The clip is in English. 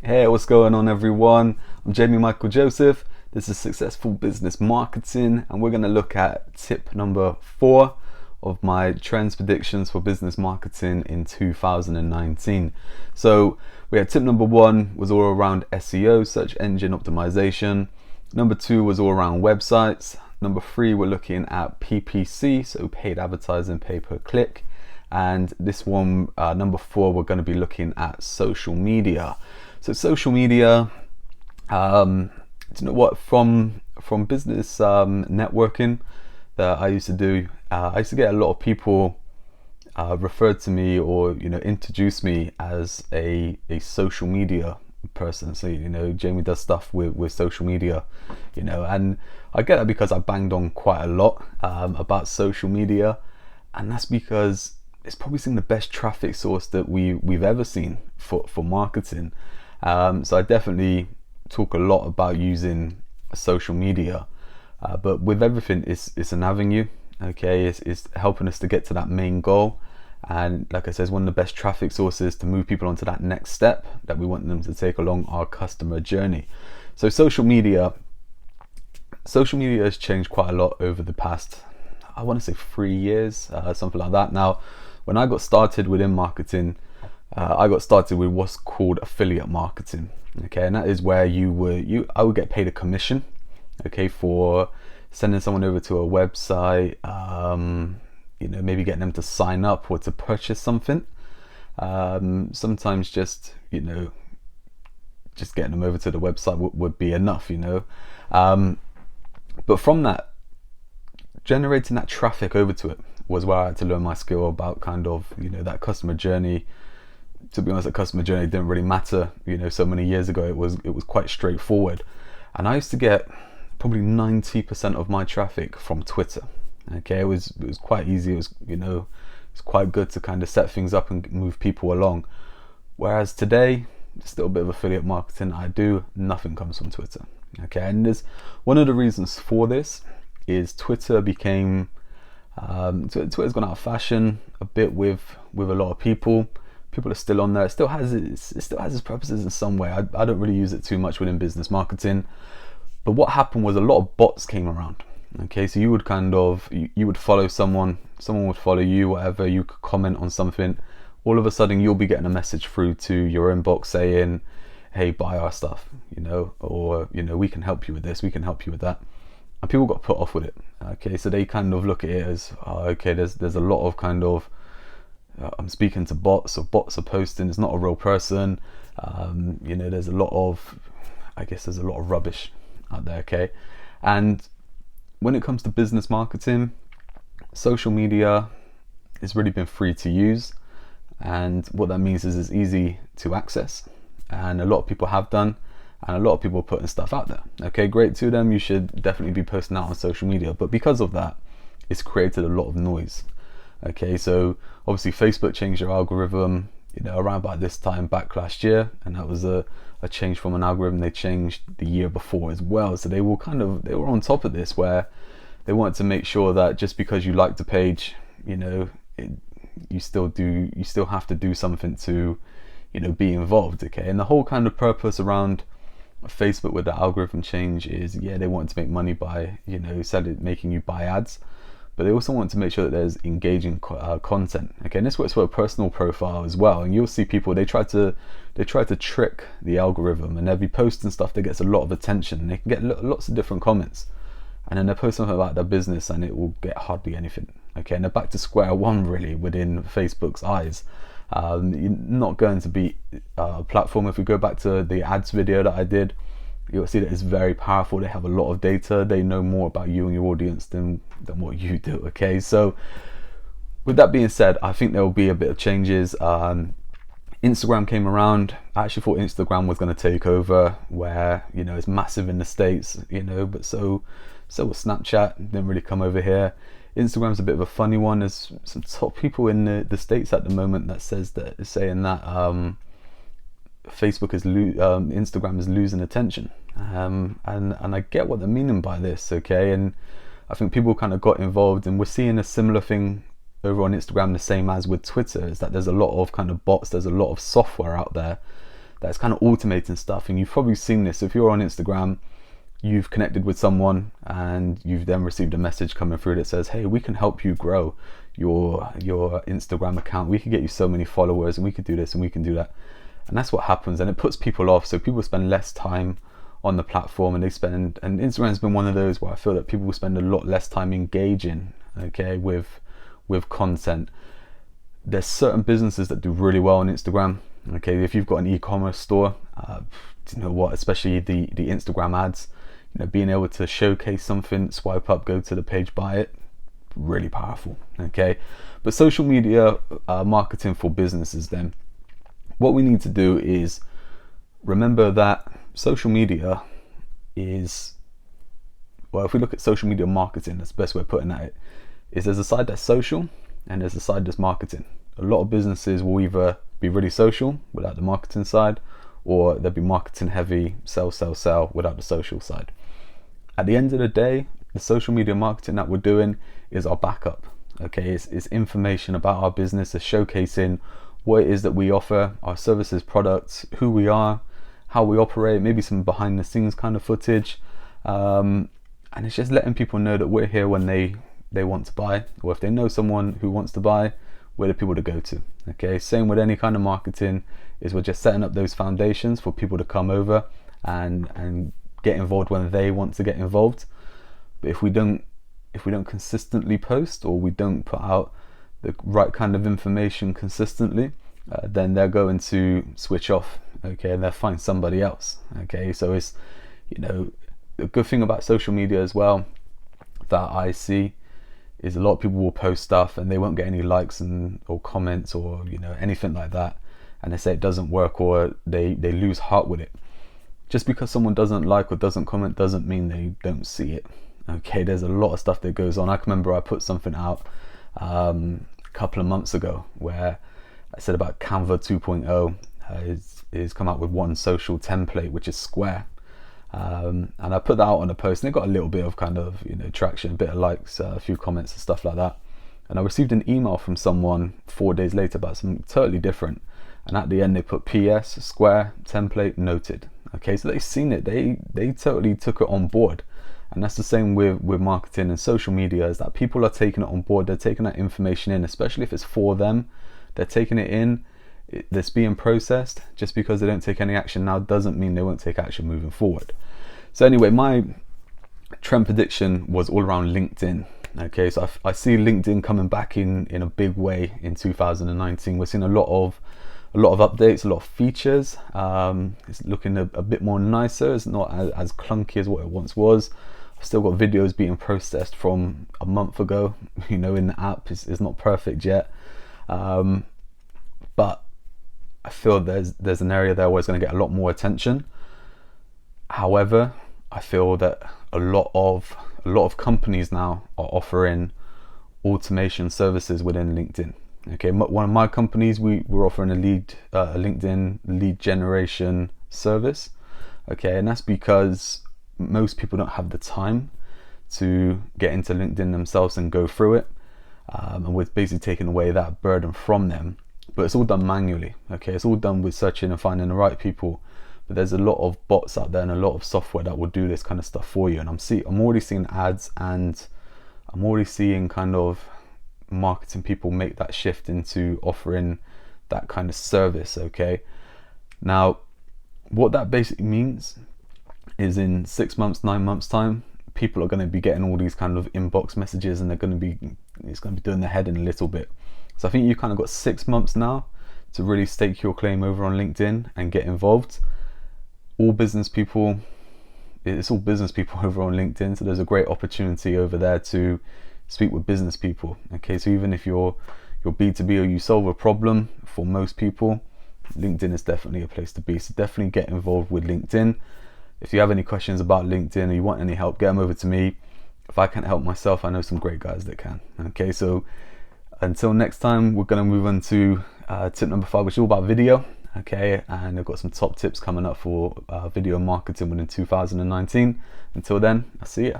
Hey, what's going on, everyone? I'm Jamie Michael Joseph. This is Successful Business Marketing, and we're going to look at tip number 4 of my trends predictions for business marketing in 2019. So, we had tip number 1 was all around SEO, search engine optimization. Number 2 was all around websites. Number 3, we're looking at PPC, so paid advertising, pay per click. And this one, number 4, we're going to be looking at social media. So social media, you know what, from business networking that I used to do, I used to get a lot of people referred to me, or introduce me as a social media person. So Jamie does stuff with social media, and I get that because I banged on quite a lot about social media, and that's because it's probably seen the best traffic source that we've ever seen for marketing. So I definitely talk a lot about using social media, but with everything, it's an avenue. Okay, it's helping us to get to that main goal, and like I said, it's one of the best traffic sources to move people onto that next step that we want them to take along our customer journey. So social media has changed quite a lot over the past, I want to say 3 years, something like that. Now, when I got started within marketing, I got started with what's called affiliate marketing. Okay, and that is where I would get paid a commission, okay, for sending someone over to a website, maybe getting them to sign up or to purchase something. Sometimes just getting them over to the website would be enough, but from that, generating that traffic over to it was where I had to learn my skill about kind of that customer journey. To be honest, the customer journey didn't really matter, so many years ago. It was quite straightforward, and I used to get probably 90% of my traffic from Twitter. Okay, it was quite easy. It was it's quite good to kind of set things up and move people along. Whereas today, still a bit of affiliate marketing I do. Nothing comes from Twitter. Okay, and there's one of the reasons for this is Twitter became Twitter's gone out of fashion a bit with a lot of people. People are still on there. It still has its purposes in some way. I don't really use it too much within business marketing. But what happened was a lot of bots came around. Okay, so you would you would follow someone would follow you, whatever, you could comment on something. All of a sudden you'll be getting a message through to your inbox saying, hey, buy our stuff, or we can help you with this, we can help you with that. And people got put off with it. Okay, so they kind of look at it as, okay, there's a lot of kind of I'm speaking to bots, or bots are posting, it's not a real person. There's a lot of rubbish out there. Okay, and when it comes to business marketing, social media has really been free to use, and what that means is it's easy to access, and a lot of people have done, and a lot of people are putting stuff out there. Okay, great to them. You should definitely be posting out on social media, but because of that, it's created a lot of noise. Okay, so obviously Facebook changed their algorithm, around about this time back last year, and that was a change from an algorithm they changed the year before as well. So they were on top of this, where they wanted to make sure that just because you like the page, you still have to do something to, be involved. Okay, and the whole kind of purpose around Facebook with the algorithm change is, they wanted to make money by, making you buy ads. But they also want to make sure that there's engaging content. Okay, and this works for a personal profile as well. And you'll see people, they try to trick the algorithm, and they'll be posting stuff that gets a lot of attention. And they can get lots of different comments, and then they post something about their business, and it will get hardly anything. Okay, and they're back to square one really within Facebook's eyes. You're not going to be a platform. If we go back to the ads video that I did, you'll see that it's very powerful. They have a lot of data. They know more about you and your audience than what you do. Okay, so with that being said, I think there will be a bit of changes. Instagram came around. I actually thought Instagram was going to take over, where it's massive in the States, but so was Snapchat. Didn't really come over here. Instagram's a bit of a funny one. There's some top people in the States at the moment that is saying that Instagram is losing attention, and I get what they're meaning by this. Okay, and I think people kind of got involved, and we're seeing a similar thing over on Instagram, the same as with Twitter, is that there's a lot of kind of bots, there's a lot of software out there that's kind of automating stuff. And you've probably seen this. If you're on Instagram, you've connected with someone and you've then received a message coming through that says, hey, we can help you grow your Instagram account. We can get you so many followers, and we could do this and we can do that. And that's what happens, and it puts people off. So people spend less time on the platform, and Instagram's been one of those where I feel that people will spend a lot less time engaging, okay, with content. There's certain businesses that do really well on Instagram. Okay, if you've got an e-commerce store, you know what, especially the Instagram ads, you know, being able to showcase something, swipe up, go to the page, buy it, really powerful. Okay, but social media marketing for businesses, then what we need to do is remember that social media is, well, if we look at social media marketing, that's the best way of putting that, is there's a side that's social and there's a side that's marketing. A lot of businesses will either be really social without the marketing side, or they'll be marketing heavy, sell without the social side. At the end of the day, the social media marketing that we're doing is our backup. Okay, it's information about our business, it's showcasing what it is that we offer, our services, products, who we are, how we operate, maybe some behind the scenes kind of footage, and it's just letting people know that we're here when they want to buy, or if they know someone who wants to buy, we're the people to go to. Okay, same with any kind of marketing, is we're just setting up those foundations for people to come over and get involved when they want to get involved. But if we don't consistently post, or we don't put out the right kind of information consistently, then they're going to switch off, okay, and they'll find somebody else. Okay, so it's, you know, the good thing about social media as well that I see is a lot of people will post stuff and they won't get any likes or comments, or, you know, anything like that, and they say it doesn't work, or they lose heart with it. Just because someone doesn't like or doesn't comment doesn't mean they don't see it. Okay, there's a lot of stuff that goes on. I can remember I put something out a couple of months ago where I said about Canva 2.0 is come out with one social template, which is Square, and I put that out on a post, and it got a little bit of kind of, you know, traction, a bit of likes, a few comments and stuff like that. And I received an email from someone 4 days later about something totally different, and at the end they put PS Square template noted. Okay, so they've seen it, they totally took it on board. And that's the same with marketing and social media, is that people are taking it on board, they're taking that information in, especially if it's for them, they're taking it in, that's being processed. Just because they don't take any action now doesn't mean they won't take action moving forward. So anyway, my trend prediction was all around LinkedIn. Okay, so I see LinkedIn coming back in a big way in 2019. We're seeing a lot of updates, a lot of features. It's looking a bit more nicer. It's not as clunky as what it once was. I've still got videos being processed from a month ago, you know, in the app. It's not perfect yet, but I feel there's an area there where it's going to get a lot more attention. However, I feel that a lot of companies now are offering automation services within LinkedIn. Okay, one of my companies, we're offering a LinkedIn lead generation service. Okay, and that's because most people don't have the time to get into LinkedIn themselves and go through it, and we're basically taking away that burden from them. But it's all done manually. Okay, it's all done with searching and finding the right people. But there's a lot of bots out there and a lot of software that will do this kind of stuff for you. And I'm already seeing ads, and I'm already seeing kind of marketing people make that shift into offering that kind of service. Okay, now what that basically means is in 6 months, 9 months time, people are going to be getting all these kind of inbox messages, and it's going to be doing their head in a little bit. So I think you've kind of got 6 months now to really stake your claim over on LinkedIn and get involved. It's all business people over on LinkedIn, so there's a great opportunity over there to speak with business people. Okay, so even if you're B2B or you solve a problem for most people, LinkedIn is definitely a place to be. So definitely get involved with LinkedIn. If you have any questions about LinkedIn or you want any help, get them over to me. If I can't help myself, I know some great guys that can. Okay, so until next time, we're going to move on to tip number 5, which is all about video. Okay, and I've got some top tips coming up for video marketing within 2019. Until then, I'll see ya.